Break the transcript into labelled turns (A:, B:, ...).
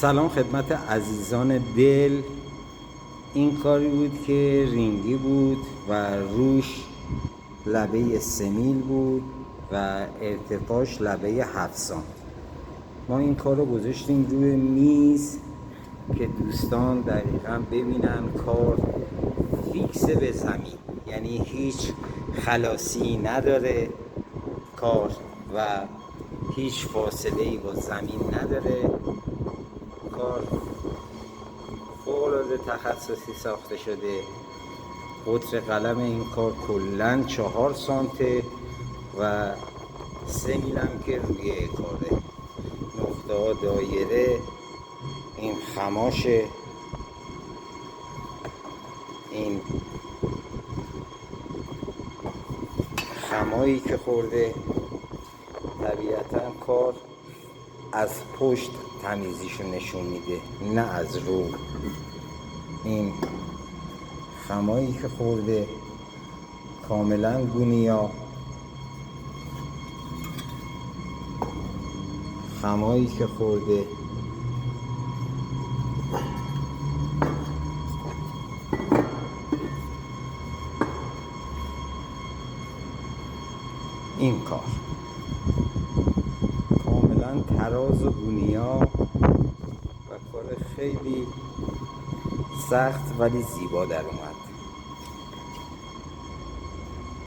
A: سلام خدمت عزیزان دل. این کاری بود که رینگی بود و روش لبه سمیل بود و ارتفاعش لبه 7 سانت. ما این کار رو گذاشتیم روی میز که دوستان دقیقا ببینن کار فیکس به زمین، یعنی هیچ خلاصی نداره کار و هیچ فاصله‌ای با زمین نداره. کار فوق‌العاده تخصصی ساخته شده. قطر قلم این کار کلاً 4 سانته و 3 میلم که روی کاره. نقطه ها دایره، این خماشه، این خمایی که خورده. طبیعتاً کار از پشت تمیزیشو نشون میده نه از رو. این خمایی که خورده کاملا گونیا، خمایی که خورده این کار کاملا تراز و گونیا و کار خیلی سخت ولی زیبا در اومد.